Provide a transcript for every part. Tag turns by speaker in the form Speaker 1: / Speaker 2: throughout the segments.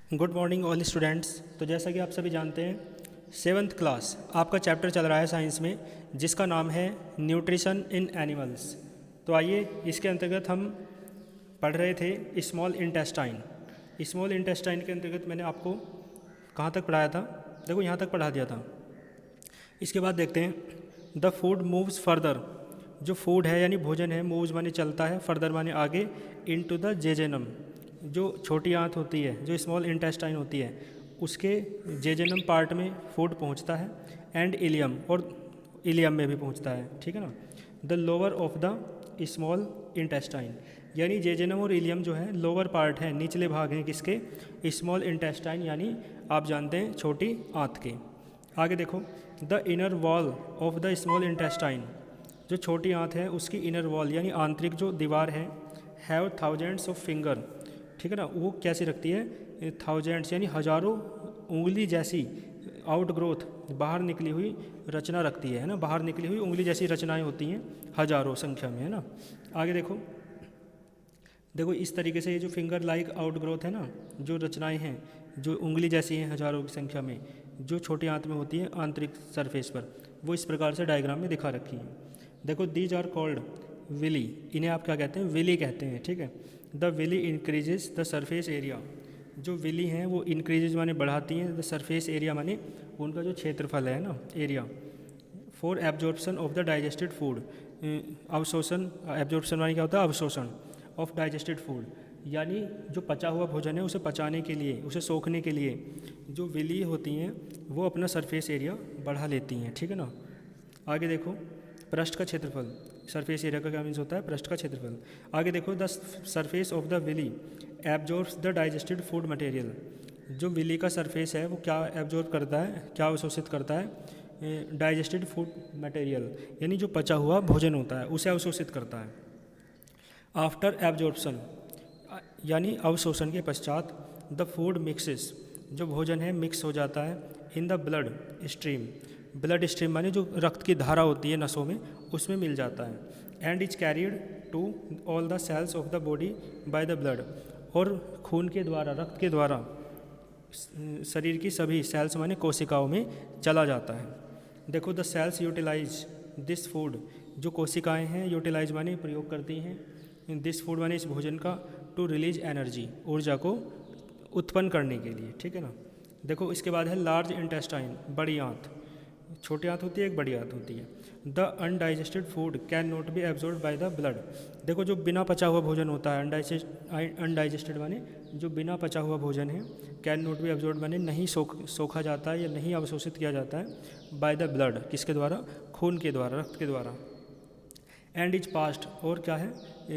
Speaker 1: Good morning all students. तो जैसा कि आप सभी जानते हैं, सेवन्थ क्लास आपका चैप्टर चल रहा है साइंस में, जिसका नाम है न्यूट्रिशन इन एनिमल्स। तो आइए इसके अंतर्गत हम पढ़ रहे थे स्मॉल इंटेस्टाइन। स्मॉल इंटेस्टाइन के अंतर्गत मैंने आपको कहाँ तक पढ़ाया था? देखो यहाँ तक पढ़ा दिया था। इसके बाद देखते हैं द फूड मूव्स फर्दर। जो फूड है यानी भोजन है, मूव्स माने चलता है, फर्दर माने आगे, इनटू द जेजेनम। जो छोटी आंत होती है, जो स्मॉल इंटेस्टाइन होती है, उसके जेजेनम पार्ट में फूड पहुंचता है, एंड इलियम, और इलियम में भी पहुंचता है। ठीक है ना। The lower of the small intestine, यानी जेजेनम और इलियम जो है लोअर पार्ट है, निचले भाग हैं किसके? स्मॉल इंटेस्टाइन, यानी आप जानते हैं छोटी आंत के। आगे देखो, the inner wall of the small intestine. जो छोटी आंत है उसकी इनर वॉल यानी आंतरिक जो दीवार है, हैव थाउजेंड्स ऑफ फिंगर। ठीक है ना। वो कैसी रखती है? थाउजेंड्स यानी हजारों उंगली जैसी आउट ग्रोथ, बाहर निकली हुई रचना रखती है ना। बाहर निकली हुई उंगली जैसी रचनाएं होती हैं हजारों संख्या में, है ना। आगे देखो, इस तरीके से ये जो फिंगर लाइक आउट ग्रोथ है ना, जो रचनाएं हैं जो उंगली जैसी हैं हजारों की संख्या में, जो छोटी आंत में होती है आंतरिक सरफेस पर, वो इस प्रकार से डायग्राम में दिखा रखी है। देखो, दीज आर कॉल्ड विली। इन्हें आप क्या कहते हैं? विली कहते हैं। ठीक है। The villi increases the surface area. जो विली हैं वो इंक्रीजेज माने बढ़ाती हैं, द सरफेस एरिया माने उनका जो क्षेत्रफल है ना, area, for absorption of the digested food. अवशोषण, एब्जॉर्प्शन माने क्या होता है? अवशोषण ऑफ डाइजेस्टेड फूड, यानी जो पचा हुआ भोजन है उसे पचाने के लिए, उसे सोखने के लिए जो विली होती हैं वो अपना सरफेस एरिया बढ़ा लेती हैं। ठीक है ना। आगे देखो, पृष्ठ का क्षेत्रफल। सरफेस एरिया का क्या मीन्स होता है? पृष्ठ का क्षेत्रफल। आगे देखो, the surface of the villi absorbs the digested food material. जो विली का सरफेस है वो क्या एब्जॉर्ब करता है, क्या अवशोषित करता है? डाइजेस्टेड फूड मटेरियल, यानी जो पचा हुआ भोजन होता है उसे अवशोषित करता है। आफ्टर एब्जॉर्प्शन, यानी अवशोषण के पश्चात, द फूड मिक्सेस, जो भोजन है मिक्स हो जाता है in the blood stream. Blood stream माने जो रक्त की धारा होती है नसों में, उसमें मिल जाता है। And is carried to all the cells of the body by the blood, और खून के द्वारा, रक्त के द्वारा शरीर की सभी सेल्स माने कोशिकाओं में चला जाता है। देखो, the cells utilise this food. जो कोशिकाएं हैं यूटिलाइज माने प्रयोग करती हैं दिस फूड माने इस भोजन का, टू रिलीज एनर्जी, ऊर्जा को उत्पन्न करने के लिए। ठीक है ना। देखो, इसके बाद है लार्ज इंटेस्टाइन, बड़ी आंत। छोटी आंत होती है, एक बड़ी आंत होती है। The undigested food can not be absorb by the blood. देखो, जो बिना पचा हुआ भोजन होता है, अनडाइजेस्टेड माने जो बिना पचा हुआ भोजन है, कैन नॉट बी एब्जॉर्ब माने नहीं सोखा जाता है या नहीं अवशोषित किया जाता है, बाय द ब्लड, किसके द्वारा? खून के द्वारा, रक्त के द्वारा। एंड इज पास्ट, और क्या है?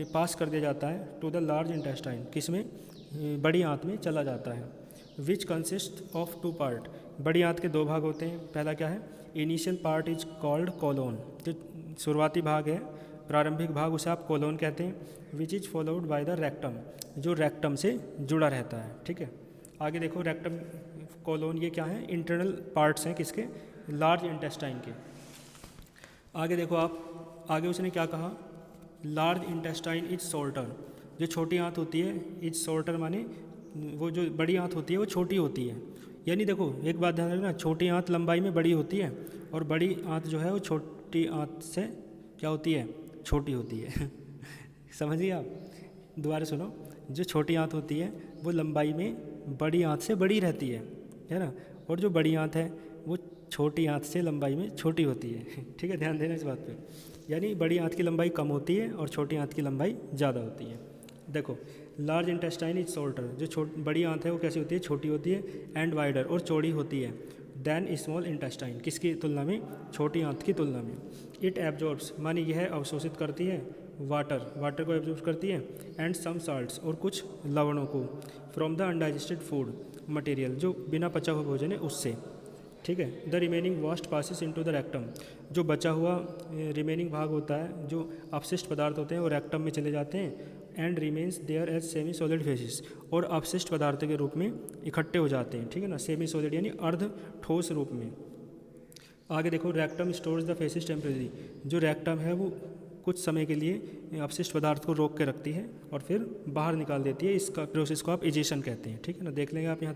Speaker 1: पास कर दिया जाता है टू द लार्ज इंटेस्टाइन, किसमें? बड़ी आंत में चला जाता है। Which consist of two part. बड़ी आंत के दो भाग होते हैं। पहला क्या है? Initial part is called colon, जो शुरुआती भाग है, प्रारंभिक भाग, उसे आप कोलोन कहते हैं। Which is followed by the rectum, जो रेक्टम से जुड़ा रहता है। ठीक है। आगे देखो, रेक्टम, कोलोन, ये क्या है? इंटरनल पार्ट्स हैं किसके? लार्ज इंटेस्टाइन के। आगे देखो आप, आगे उसने क्या कहा? Large intestine is shorter. जो छोटी आंत होती है, इज शॉर्टर माने वो जो बड़ी आंत होती है वो छोटी होती है। यानी देखो, एक बात ध्यान रखना, छोटी आंत लंबाई में बड़ी होती है, और बड़ी आंत जो है वो छोटी आंत से क्या होती है? छोटी होती है। समझिए आप, दोबारा सुनो। जो छोटी आंत होती है वो लंबाई में बड़ी आंत से बड़ी रहती है ना, और जो बड़ी आंत है वो छोटी आंत से लंबाई में छोटी होती है। ठीक है, ध्यान देना इस बात पे। यानी बड़ी आंत की लंबाई कम होती है और छोटी आंत की लंबाई ज़्यादा होती है। देखो, लार्ज इंटेस्टाइन इज शॉर्टर। जो बड़ी आंत है वो कैसी होती है? छोटी होती है। एंड वाइडर, और चौड़ी होती है, देन स्मॉल इंटेस्टाइन, किसकी तुलना में? छोटी आंत की तुलना में। इट एब्जॉर्ब्स मानी यह अवशोषित करती है वाटर को एब्जॉर्ब करती है, एंड सम साल्ट्स, और कुछ लवणों को, from the undigested food material, जो बिना पचा हुआ भोजन है उससे। ठीक है। The remaining vast passes into the rectum. जो बचा हुआ रिमेनिंग भाग होता है, जो अपशिष्ट पदार्थ होते हैं वो रेक्टम में चले जाते हैं। And remains there as semi solid faeces, और अपशिष्ट पदार्थ के रूप में इकट्ठे हो जाते हैं। ठीक है ना। सेमी सॉलिड यानी अर्ध ठोस रूप में। आगे देखो, rectum stores the faces temporary. जो रेक्टम है वो कुछ समय के लिए अपशिष्ट पदार्थ को रोक के रखती है और फिर बाहर निकाल देती है। इसका प्रोसेस को आप इजेशन कहते हैं। ठीक है ना। देख लेंगे आप यहाँ